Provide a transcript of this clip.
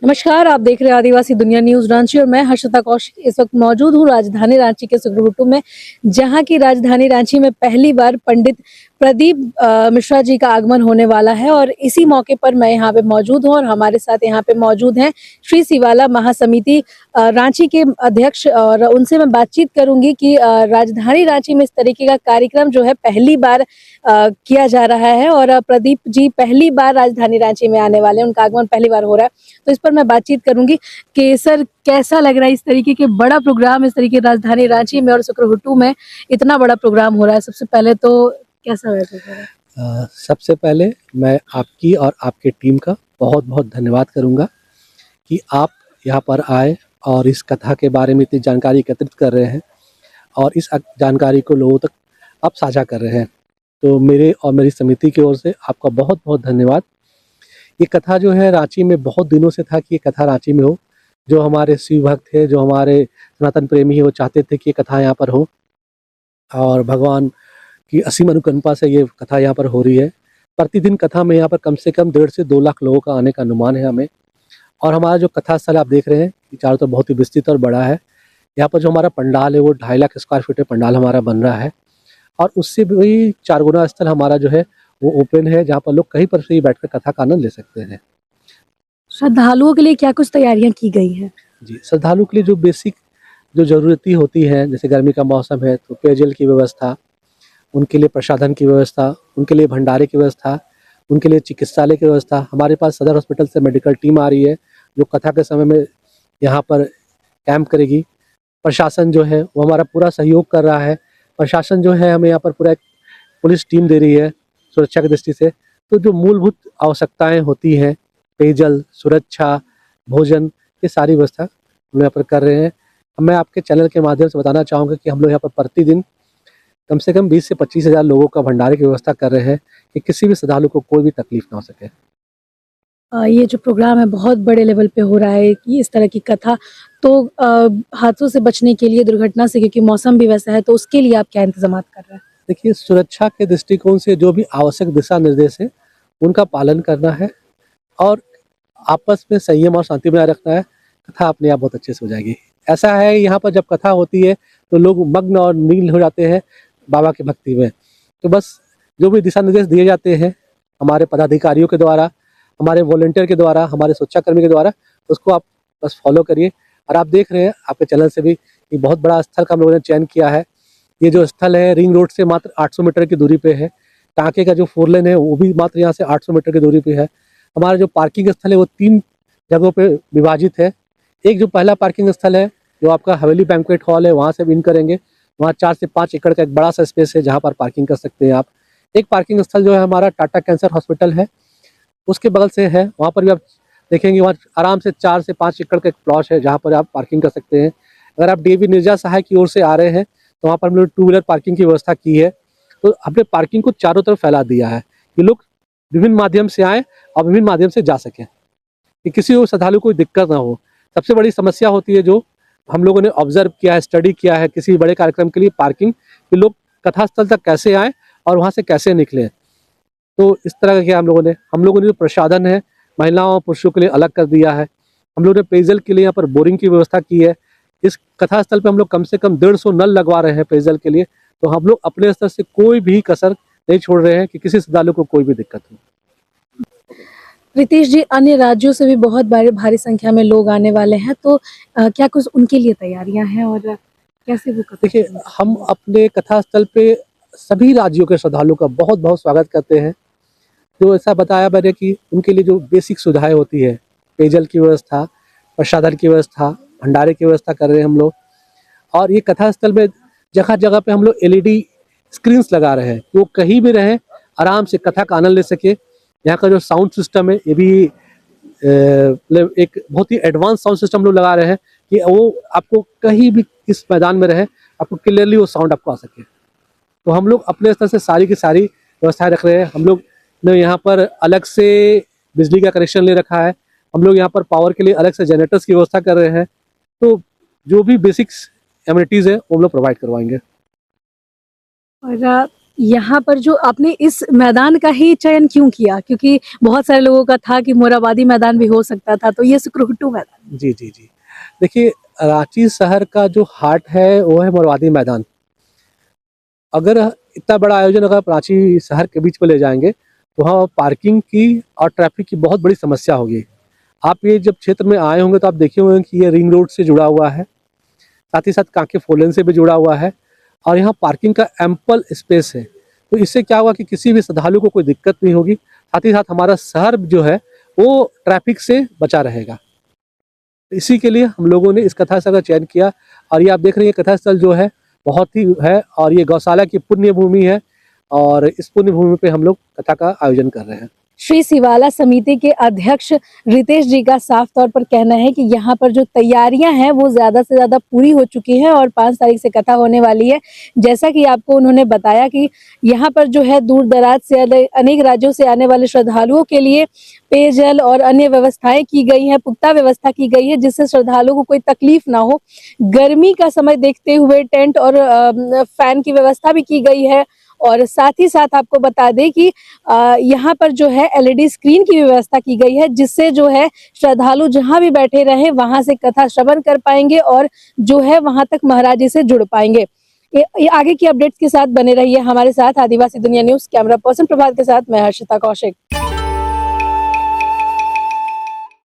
नमस्कार, आप देख रहे हैं आदिवासी दुनिया न्यूज रांची और मैं हर्षिता कौशिक इस वक्त मौजूद हूँ राजधानी रांची के सुकरुटू में, जहाँ की राजधानी रांची में पहली बार पंडित प्रदीप मिश्रा जी का आगमन होने वाला है। और इसी मौके पर मैं यहाँ पे मौजूद हूँ और हमारे साथ यहाँ पे मौजूद हैं श्री शिवाला महासमिति रांची के अध्यक्ष, और उनसे मैं बातचीत करूंगी कि राजधानी रांची में इस तरीके का कार्यक्रम जो है पहली बार किया जा रहा है और प्रदीप जी पहली बार राजधानी रांची में आने वाले हैं, उनका आगमन पहली बार हो रहा है। तो इस पर मैं बातचीत करूंगी कि सर कैसा लग रहा है इस तरीके के बड़ा प्रोग्राम, इस तरीके राजधानी रांची में और सुकरुटू में इतना बड़ा प्रोग्राम हो रहा है। सबसे पहले तो कैसा महसूस हो रहा है? सबसे पहले मैं आपकी और आपके टीम का बहुत बहुत धन्यवाद करूंगा कि आप यहाँ पर आए और इस कथा के बारे में इतनी जानकारी एकत्रित कर रहे हैं और इस जानकारी को लोगों तक आप साझा कर रहे हैं। तो मेरे और मेरी समिति की ओर से आपका बहुत बहुत धन्यवाद। ये कथा जो है रांची में बहुत दिनों से था कि ये कथा रांची में हो। जो हमारे शिव भक्त थे, जो हमारे सनातन प्रेमी है, वो चाहते थे कि ये कथा यहाँ पर हो और भगवान की असीम अनुकंपा से ये कथा यहाँ पर हो रही है। प्रतिदिन कथा में यहाँ पर कम से कम 1.5 से 2 लाख लोगों का आने का अनुमान है हमें। और हमारा जो कथा स्थल आप देख रहे हैं कि चारों तरफ बहुत ही विस्तृत और बड़ा है। यहाँ पर जो हमारा पंडाल है वो 2.5 लाख स्क्वायर फीट पंडाल हमारा बन रहा है और उससे भी 4 गुना स्थल हमारा जो है वो ओपन है, जहाँ पर लोग कहीं पर से बैठकर कथा का आनंद ले सकते हैं। श्रद्धालुओं के लिए क्या कुछ तैयारियां की गई हैं? जी, श्रद्धालु के लिए जो बेसिक जो ज़रूरतें होती हैं, जैसे गर्मी का मौसम है तो पेयजल की व्यवस्था, उनके लिए प्रसाधन की व्यवस्था, उनके लिए भंडारे की व्यवस्था, उनके लिए चिकित्सालय की व्यवस्था। हमारे पास सदर हॉस्पिटल से मेडिकल टीम आ रही है जो कथा के समय में यहाँ पर कैंप करेगी। प्रशासन जो है वो हमारा पूरा सहयोग कर रहा है। प्रशासन जो है हमें यहाँ पर पूरा एक पुलिस टीम दे रही है सुरक्षा की दृष्टि से। तो जो मूलभूत आवश्यकताएं होती हैं, पेयजल, सुरक्षा, भोजन, ये सारी व्यवस्था हम यहाँ पर कर रहे हैं। मैं आपके चैनल के माध्यम से बताना चाहूँगा कि हम लोग यहाँ पर प्रतिदिन कम से कम 20 से 25 हज़ार लोगों का भंडारे की व्यवस्था कर रहे हैं कि किसी भी श्रद्धालु को कोई भी तकलीफ ना हो सके। ये जो प्रोग्राम है बहुत बड़े लेवल पे हो रहा है कि इस तरह की कथा, तो हादसों से बचने के लिए, दुर्घटना से, क्योंकि मौसम भी वैसा है, तो उसके लिए आप क्या इंतजाम कर रहे हैं? देखिए, सुरक्षा के दृष्टिकोण से जो भी आवश्यक दिशा निर्देश है उनका पालन करना है और आपस में संयम और शांति बनाए रखना है। कथा अपने आप बहुत अच्छे से हो जाएगी। ऐसा है यहाँ पर जब कथा होती है तो लोग मग्न और नील हो जाते हैं बाबा की भक्ति में। तो बस जो भी दिशा निर्देश दिए जाते हैं हमारे पदाधिकारियों के द्वारा, हमारे वॉलंटियर के द्वारा, हमारे सुरक्षाकर्मी के द्वारा, उसको आप बस फॉलो करिए। और आप देख रहे हैं आपके चैनल से भी कि बहुत बड़ा स्थल का हम लोगों ने चयन किया है। ये जो स्थल है रिंग रोड से मात्र 800 मीटर की दूरी पे है। टाँके का जो 4 लेन है वो भी मात्र यहाँ से 800 मीटर की दूरी पे है। हमारा जो पार्किंग स्थल है वो 3 जगहों पे विभाजित है। एक जो पहला पार्किंग स्थल है जो आपका हवेली बैंक्वेट हॉल है, वहाँ से भी इन करेंगे। वहाँ 4 से 5 एकड़ का एक बड़ा सा स्पेस है जहाँ पर पार्किंग कर सकते हैं आप। एक पार्किंग स्थल जो है हमारा टाटा कैंसर हॉस्पिटल है, उसके बगल से है। वहाँ पर भी आप देखेंगे वहाँ आराम से 4 से 5 एकड़ का एक प्लॉट है जहाँ पर आप पार्किंग कर सकते हैं। अगर आप डीएवी निर्जा सहाय की ओर से आ रहे हैं तो वहाँ पर हम लोग 2 व्हीलर पार्किंग की व्यवस्था की है। तो हमने पार्किंग को चारों तरफ फैला दिया है कि लोग विभिन्न माध्यम से आएँ और विभिन्न माध्यम से जा सकें, कि किसी को श्रद्धालु को कोई दिक्कत ना हो। सबसे बड़ी समस्या होती है जो हम लोगों ने ऑब्जर्व किया है, स्टडी किया है किसी बड़े कार्यक्रम के लिए, पार्किंग, कि लोग कथा स्थल तक कैसे आएँ और वहाँ से कैसे निकलें। तो इस तरह का किया हम लोगों ने जो प्रसाधन है महिलाओं और पुरुषों के लिए अलग कर दिया है। हम लोगों ने पेयजल के लिए यहाँ पर बोरिंग की व्यवस्था की है। इस कथा स्थल पे हम लोग कम से कम 150 नल लगवा रहे हैं पेयजल के लिए। तो हम लोग अपने स्तर से कोई भी कसर नहीं छोड़ रहे हैं कि किसी श्रद्धालु को कोई भी दिक्कत हो। रितेश जी, अन्य राज्यों से भी बहुत भारी संख्या में लोग आने वाले हैं, तो क्या कुछ उनके लिए तैयारियां हैं और कैसे वो कथा? देखिए, हम अपने कथा स्थल पे सभी राज्यों के श्रद्धालु का बहुत बहुत स्वागत करते हैं। जो ऐसा बताया मैंने कि उनके लिए जो बेसिक सुविधाएं होती है, पेयजल की व्यवस्था, प्रसाधन की व्यवस्था, भंडारे की व्यवस्था कर रहे हैं हम लोग। और ये कथा स्थल में जगह जगह पे हम लोग एलईडी स्क्रीन्स लगा रहे हैं कि वो कहीं भी रहें आराम से कथा का आनंद ले सके। यहाँ का जो साउंड सिस्टम है ये भी मतलब एक बहुत ही एडवांस साउंड सिस्टम लोग लगा रहे हैं कि वो आपको कहीं भी इस मैदान में रहे आपको क्लियरली वो साउंड आपको आ सके। तो हम लोग अपने स्तर से सारी की सारी व्यवस्थाएं रख रहे हैं। हम लोग ने यहाँ पर अलग से बिजली का कनेक्शन ले रखा है। हम लोग यहाँ पर पावर के लिए अलग से जनरेटर्स की व्यवस्था कर रहे हैं। तो जो भी बेसिक्स एमिनिटीज़ है वो हम लोग प्रोवाइड करवाएंगे। और यहाँ पर जो आपने इस मैदान का ही चयन क्यों किया? क्योंकि बहुत सारे लोगों का था कि मोराबादी मैदान भी हो सकता था, तो ये सुकरुटू मैदान। जी जी जी। देखिए, रांची शहर का जो हार्ट है वो है मोरवादी मैदान। अगर इतना बड़ा आयोजन अगर आप रांची शहर के बीच में ले जाएंगे तो वहाँ पार्किंग की और ट्रैफिक की बहुत बड़ी समस्या होगी। आप ये जब क्षेत्र में आए होंगे तो आप देखे होंगे कि ये रिंग रोड से जुड़ा हुआ है, साथ ही साथ कांके फोरलेन से भी जुड़ा हुआ है और यहाँ पार्किंग का एम्पल स्पेस है। तो इससे क्या होगा कि किसी भी श्रद्धालु को कोई दिक्कत नहीं होगी, साथ ही साथ हमारा शहर जो है वो ट्रैफिक से बचा रहेगा। इसी के लिए हम लोगों ने इस कथा स्थल का चयन किया और ये आप देख रहे हैं कथा स्थल जो है बहुत ही है और ये गौशाला की पुण्य भूमि है और इस पुण्य भूमि पे हम लोग कथा का आयोजन कर रहे हैं। श्री शिवाला समिति के अध्यक्ष रितेश जी का साफ तौर पर कहना है कि यहाँ पर जो तैयारियां हैं वो ज्यादा से ज्यादा पूरी हो चुकी हैं और 5 तारीख से कथा होने वाली है। जैसा कि आपको उन्होंने बताया कि यहाँ पर जो है दूर दराज से अनेक राज्यों से आने वाले श्रद्धालुओं के लिए पेयजल और अन्य व्यवस्थाएं की गई हैं, पुख्ता व्यवस्था की गई है जिससे श्रद्धालुओं को कोई तकलीफ ना हो। गर्मी का समय देखते हुए टेंट और फैन की व्यवस्था भी की गई है और साथ ही साथ आपको बता दें कि यहाँ पर जो है एलईडी स्क्रीन की व्यवस्था की गई है जिससे जो है श्रद्धालु जहां भी बैठे रहे वहां से कथा श्रवण कर पाएंगे और जो है वहां तक महाराज जी से जुड़ पाएंगे। ये आगे की अपडेट्स के साथ बने रहिए हमारे साथ। आदिवासी दुनिया न्यूज कैमरा पर्सन प्रभात के साथ मैं हर्षिता कौशिक।